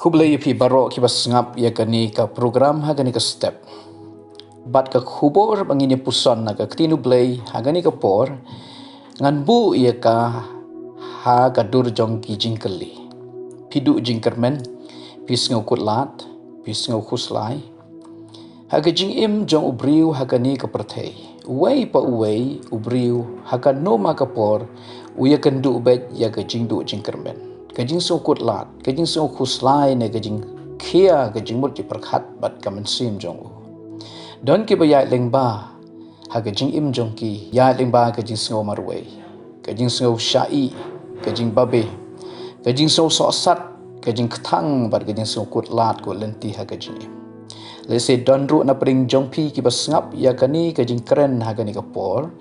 Kublai pi baro ki basngap ya kani ka program ha kani ka step. Bat ka khubor bangini puson na ka ktinu blai ha kani ka por ngan bu ya ka ha ka dur jong ki jingkeli. Pidu jingkermen pi SNGEWKUTLAD pi SNGEWKHUSLAI ha ka jing im jong ubriu ha kani ka perthei. Uwei pa uwei ubriu ha ka no ma ka por uya kan du bet ya ka jing du jingkermen. Kajing SNGEWKUTLAD, kajing SNGEWKHUSLAI ne kajing kia kajing mut perkhat bat kamen sim jong u. Don ki ba yai leng ba ha kajing im jong ki yai leng ba kajing SNGEWMARWEI, kajing SNGEWSHAI, kajing babe, kajing SNGEWSOSAT, kajing ketang bat kajing SNGEWKUTLAD ko lenti ha kajing im. Lese don ru na pring jong pi ki ba sngap ya kani kajing keren ha kani kapor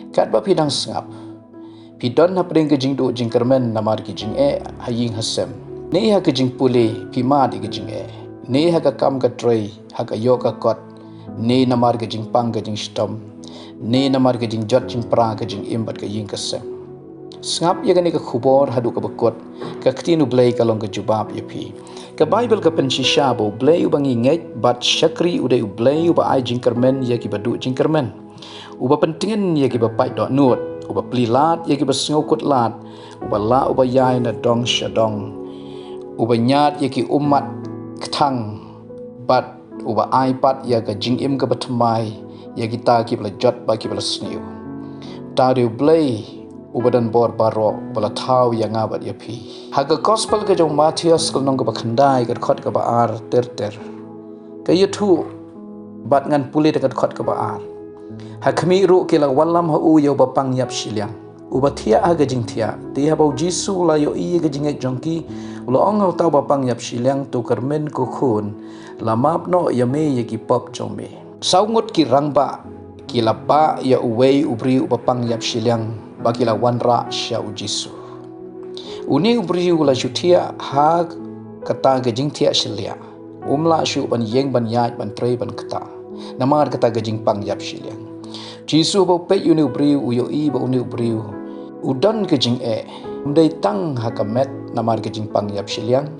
kat ba pidang sngap. Pidon na pring kajing du jingkermen namar kijing haying hasem. Ne ha kajing puli pima di kajing ne ha ka kam ka trei ha ka yo ka kot. Ne namar kajing pang kajing stom. Ne namar kajing jot jing pra kajing imbat ka ying kasem. Sngap ya kani ka khubor hadu ka bakot ka ktinu blai ka long ka jubab ya pi. Ka Bible ka pensisya bo blai ubangi nget bat syakri udai blai uba ai jingkermen ya ki badu jingkermen. Uba pentingin ya ki ba pai dot nut. Uba pelilat ya ki ba SNGEWKUTLAD, uba la uba yai na dong syadong, uba nyat ya ki umat ketang, bat uba iPad ya ka jing im ka batamai, ya kita ki bala jot ba ki bala sniu. Tadi blai uba dan bor baro bala tau ya ngabat ya pi. Haga gospel ka jong Matius kal nong ka ba khandai ka khot ka ba ar ter. Ka yetu bat ngan puli dekat khot ka ba ar. Hakmi ru kila walam ha u yo bapang yap shiliang uba thia ha gajing thia ti ha bau jisu la yo i gajing ek jongki lo ong au tau bapang yap shiliang tu KYRMEN ko khun la map no ya me ye ki pop jome saungut ki rangba kila ba ya uwei ubri bapang yap shiliang ba kila wanra sha u jisu uni ubri la jutia ha kata gajing thia shilia umla shu ban yeng ban yat ban trei ban kata namar kata gajing pang yap shiliang Jisu bau pek uni ubriu uyo i bau uni ubriu udan kejing mdai tang hakamet namar kejing pang yap shiliang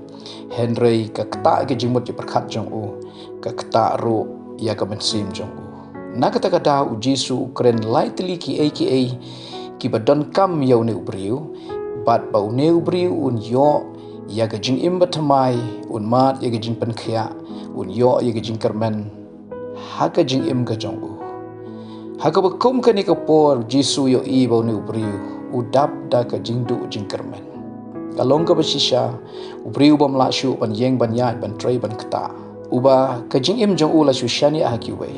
Henry ka kta kejing mut perkhat jong u ka kta ru ya ka bensim jong u na kata kada u Jisu kren lightly ki ki badon kam ya uni ubriu bat bau uni ubriu un yo ya kejing im batamai un mat ya kejing penkhia un yo ya kejing KYRMEN ha kejing im ka jong u Haka bakum kani ka por Jisu yo i bau ni ubriu udap da ka jingdu jingkermen. Kalong ka basisya ubriu bam la shu ban yeng ban yat ban trei ban kata. Uba ka jing im jong ula shu shani ahaki we.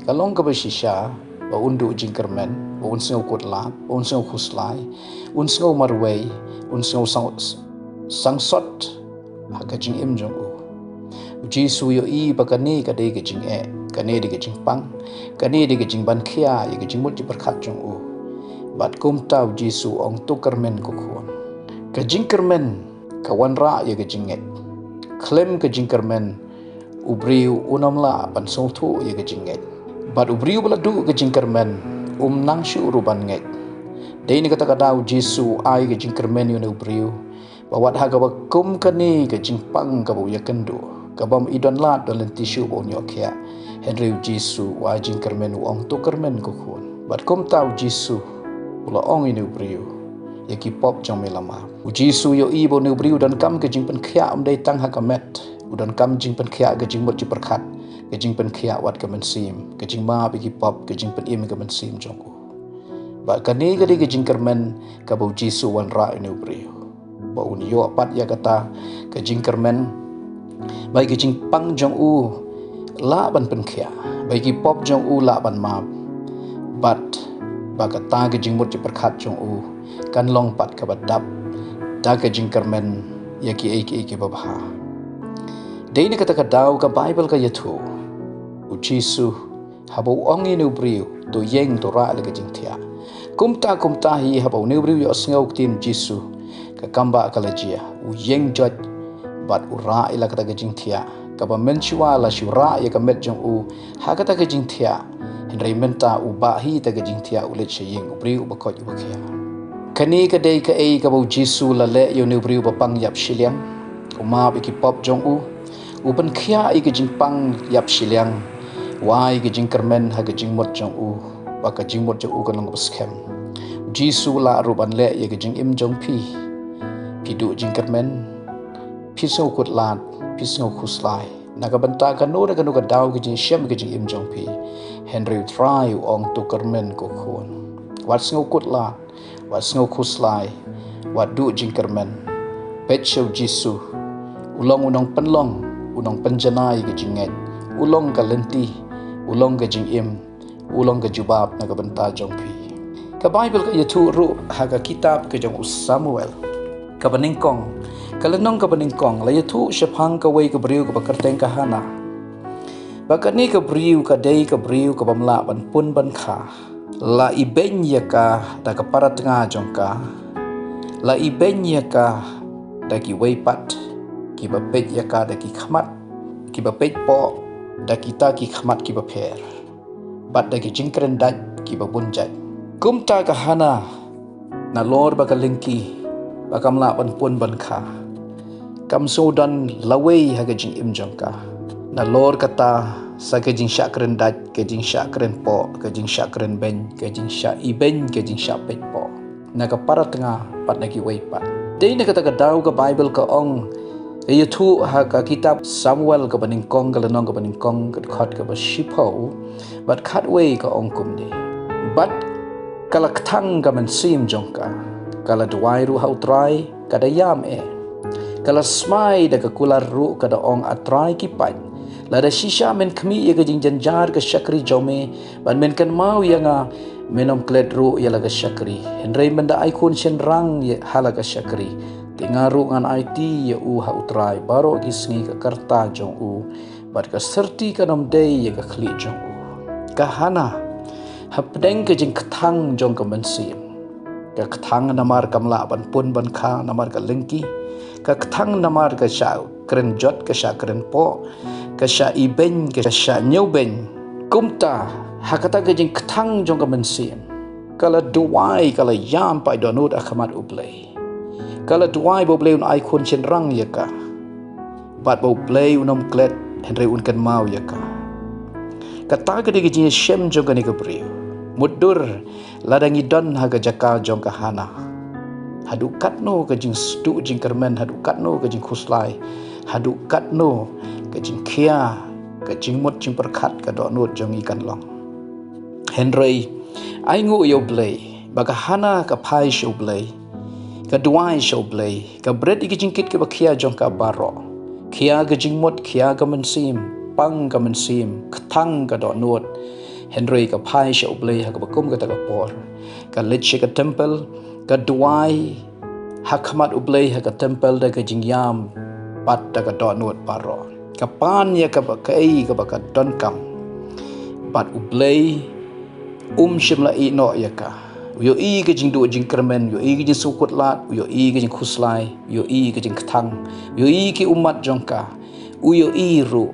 Kalong ka basisya ba undu jingkermen, ba un SNGEWKUTLAD, ba un SNGEWKHUSLAI, un SNGEWMARWEI, un sangsot haka jing im jong u. Jisu yo i bakani ka dei ka jing kane di kejing pang, kane di kejing ban kia, ya kejing mut perkhat jong u. Bat kum tau Jisu ong tu KYRMEN ko kuon. Kejing KYRMEN kawan ra ya kejing nget. Klem kejing KYRMEN ubriu unamla ban soltu ya kejing nget. Bat ubriu bala du kejing KYRMEN nang shu uruban nget. Dei ni kata kadau Jisu ai kejing KYRMEN yu ubriu. Bawat haga bakum kani kejing pang kabu ya kendu. Kabam idon lat dalam tisu bau nyokya. Henry Jisu wajing KYRMEN ong tu KYRMEN ko khun. Bat kum tau Jisu ula ong ini ubriu. Ya ki pop jong melama. Jisu yo i bo ni ubriu dan kam ke jing pen khia dai tang hakamet. Udan kam jing pen khia ke jing mot ji perkhat. Ke jing pen khia wat ke men sim. Ke jing ma bi ki pop ke jing pen im ke men sim jong ku. Ba kani ke jing KYRMEN ka bo Jisu wan ra ini ubriu. Ba un yo pat ya kata ke jing KYRMEN bai ke jing pang jong u la ban penkhia bagi pop jong u la ban map bat baga ta ke jing mut perkhat jong u kan long pat ka badap da ke jing KYRMEN ya ki babha dei ni kata ka dau ka Bible ka yathu u Jisu habo ong ni ubriu do yeng to ra le ke jing thia kumta hi habo ni ubriu yo SNGEW tin Jisu ka kamba ka lajia u yeng jot bat ura ila kata ke jing thia kaba menchua la shura ya ka met jong u ha kata ke jing thia henry menta u ba hi ta ke jing thia u le cheying u bri u ba ko u ba khia kani ka dei ka ei ka bo Jisu la le yo ne bri u ba pang yap shiliang Umap iki pop jong uban khia iki jing pang yap shiliang wai iki jing KYRMEN ha jing mot jong ba ka jing mot jong kan ngop scam jisu la ruban le ye jing im jong pi du jing KYRMEN pi so kut lat pi so khuslai naga banta ka no ka no ka daw ki jing shem ki jing im jong pi Henry try ong tu KYRMEN ko khon wat sngo kut lat wat sngo khuslai wat du jing KYRMEN pet show jisu ulong unong penlong unong penjanai ke jinget ulong ka lenti ulong ka jing im ulong ka jubab na ka banta jong pi ka bible ka yatu ru ha ka kitab ke jong Samuel ka baningkong ka lenong ka baningkong la yatu shapang ka wei ka briu ka bakarteng ka hana baka ni ka briu ka dei ka briu ka bamla ban pun ban kha la ibeng ya ka da ka parat nga jong ka la ibeng ya ka da ki wei pat ki bapet ya ka da ki khmat ki bapet po da kita ki khmat ki baper bat da ki jingkren dat ki babunjat kumta ka hana na lor ba ka lingki ba kamla ban pun ban kha kam sodan lawei ha ga jing im jong ka na lor kata sa ka jing shakren dat ka jing shakren po ka jing shakren ben ka jing sha iben ka jing sha pet po na ka parat nga pat na ki wei pat dei na kata ka daw ka bible ka ong yatu ha ka kitab Samuel ka baningkong ka lenong ka baningkong ka khat ka ba shipo bat khat wei ka ong kum ni bat kala thang ka man sim jong ka kala duai ru hau trai ka da yam kala smai da ka kular ru ka da ong atrai ki pat la da shisha men khmi ye ka jing janjar ka shakri jome ban men kan mau yanga menom klet ru ya la ka shakri henrei menda ai kun chen rang ye hala ka shakri tingaru ngan IT ya ha utrai baro gisngi ka karta jong bat ka serti ka nam dei ya ka khli jong ka hana hapdeng ka jing kthang jong ka mansim ka kthang namar kamla ban pun ban kha namar ka lengki ka kthang namar ka sha kren jot ka sha kren po ka sha iben ka sha nyuben kumta hakata ka jing kthang jong ka mansim kala duai kala yam pai donut akhamat uplay kala duai bo bleu ai khun chen rang ya ka bat bo bleu nom klet henry un kan mau ya ka kata ka de ji shem jong ka ni ka briu mudur ladangi don ha ga jaka jong ka hana hadu katno ka jing stu jing KYRMEN hadu katno ka jing khuslai hadu katno ka jing khia ka jing mot jing perkhat ka do nut jong i kan long henry ai ngu yo blei baga hana ka phai shu blei ka duai show blay ka bread iki jingkit ke bakhia jong ka baro khia ga jingmot khia ga mansim pang ga mansim kthang ga do not henry ka phai show blay ha ka bakum ga ta ka por ka leche ka temple ka duai hakmat ublay ha ka temple da ka jingyam pat da ka do not baro ka pan ya ka ba kai ka ba ka don kam pat ublay shimla i no ya ka yo i ke jing do jing KYRMEN yo i ke jing SNGEWKUTLAD yo i ke jing khuslai yo i ke jing kthang yo i ke umat jongka yo i ru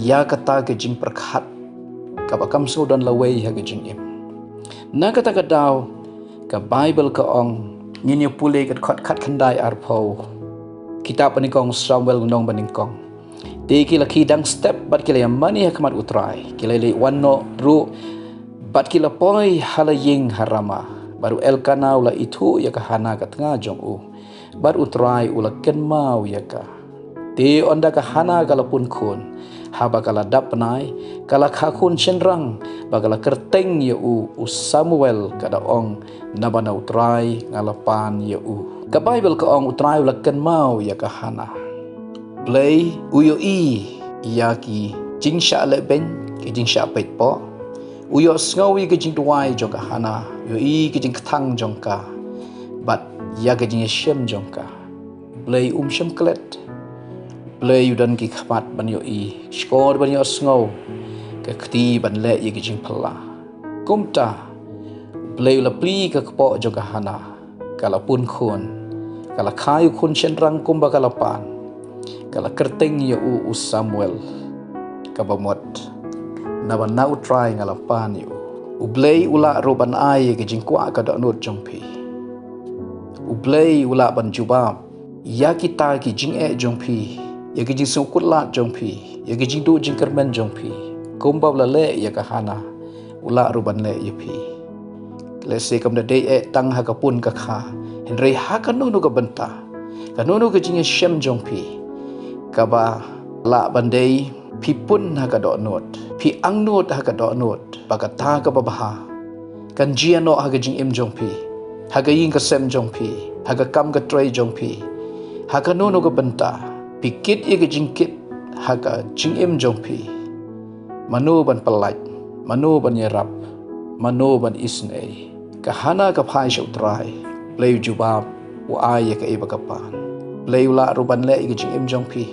ya kata ke jing perkhat ka bakam so don lawei ha ke jing im na kata ka daw ka bible ka ong nyin yo pule ka khat khandai arpo kitab panikong Samuel nong baningkong te ki laki dang step bat ki le mani hakmat utrai ki le wanno ru bat kila poi hala ying harama baru elkanau la itu ya ka hana ka tengah jong baru utrai ula ken mau ya ka te onda ka hana kala pun khun haba kala dapnai kala khakun chenrang bagala kerteng ya Samuel kada ong nabana utrai ngalapan ya ka bible ka ong utrai ula ken mau ya ka hana play uyo ya ki jingsha le ben ki jingsha pet po uyo sngowi ke jing duai jong ka hana yo i ke jing kthang jong ka bat ya ke jing shem jong ka blei shem klet blei udan ki khmat ban yo i skor ban yo sngow ke khti ban le ye ke jing phla kumta blei la pli ka kpo jong ka hana kala pun khun kala khai khun chen rang kum ba kala pan kala kerteng yo Samuel ka bamot na ban na utrai ngalapan yu ublei ula roban ai ke jingkwa ka da not jompi ublei ula ban jubab ya kita ki jing jong phi ya ki jing SNGEWKUTLAD jong phi ya ki jing du jing KYRMEN jong phi kumba la le ya ka hana ula ruban le ya phi lese kam da dei tang ha ka pun ka kha henry ha ka nu ka benta ka nu ka jing shem jong phi ka ba la bandei phi pun ha ka do not phi ang not ha ka do not ba ka ta ka ba ha kan jia no ha ka jing im jong phi ha ka yin ka sem jong phi ha ka kam ka trai jong phi ha ka nu ka benta pi kit ye ka jing kit ha ka jing im jong phi manu ban palat manu ban yarap manu ban isne ka hana ka phai shau trai play jubab wa ay ka iba ka pan play la ruban le ka jing im jong phi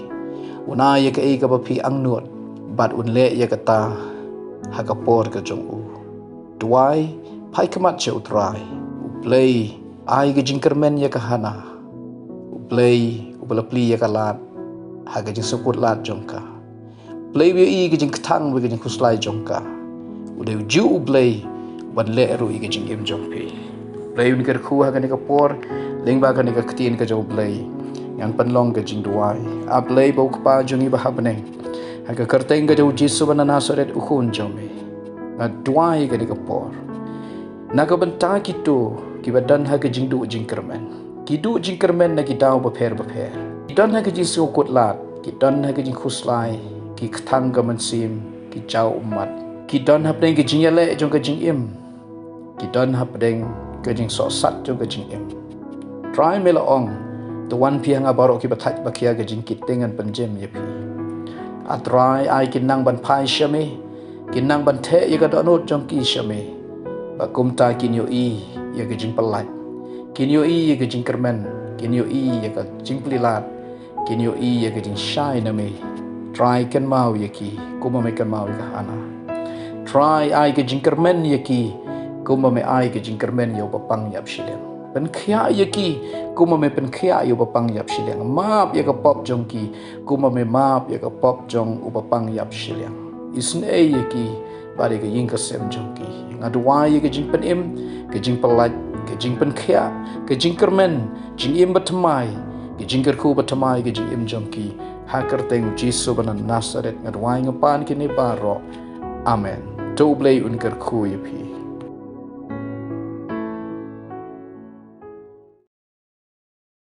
una ye ka e ka ba phi ang nuot bat un le ye ka ta ha ka por ka jong u tuai phai kamat shau trai play ay ka jing KYRMEN ye ka hana play ubala pli ye ka lat ha ka jing SNGEWKUTLAD jong ka play we i ka jing ktang we ka jing khuslai jong ka ude ju play ban le ru i ka jing im jong phi play un ker khu ha ka ni ka por leng ba ka ni ka ktin ka jong play yang panlong ka jing duai a play bo ka pa jong i ba ha beneng ha ka kerteng ka jong jisu ban nasaret u khun jong me na duai ka ni ka por na ka benta kitu ki badan ha ka jing du jing KYRMEN ki du jing KYRMEN na ki daw ba pher ki dan ha ka jing SNGEWKUTLAD ki dan ha ka jing khuslai ki ktang ka mansim ki chau umat ki dan ha pdeng ki jing yale jong ka jing im ki dan ha pdeng ka jing so sat jong ka jing im try mela ong the one pi hanga baro ki bathaj bakia ka jing kit tengan panjem ye pi a try ai kin nang ban phai shame kin nang ban the ye ka donot jong ki shame ba kumta kin yo i ye ka jing palat kin yo i ye ka jing KYRMEN kin yo i ye ka jing plilat kin yo i ye ka jing shai na me try kan mau ye ki kuma me kan mau ka hana try ai ka jing KYRMEN ye ki kuma me ai ka jing KYRMEN yo papang yap shileng pen khia ye ki kuma me pen khia yo papang yap shileng map ye ka pop jong ki kuma me map ye ka pop jong upapang yap shileng isne ye ki bari ka yin ka sem jong ki ngadwa ye ka jing pen im ka jing palat ka jing pen khia ka jing KYRMEN jing im batmai ka jing kerku batmai ka jing im jong ki hakar teng jisu banan nasaret ngadwa ngapan kini baro amen to blay un kerku ye pi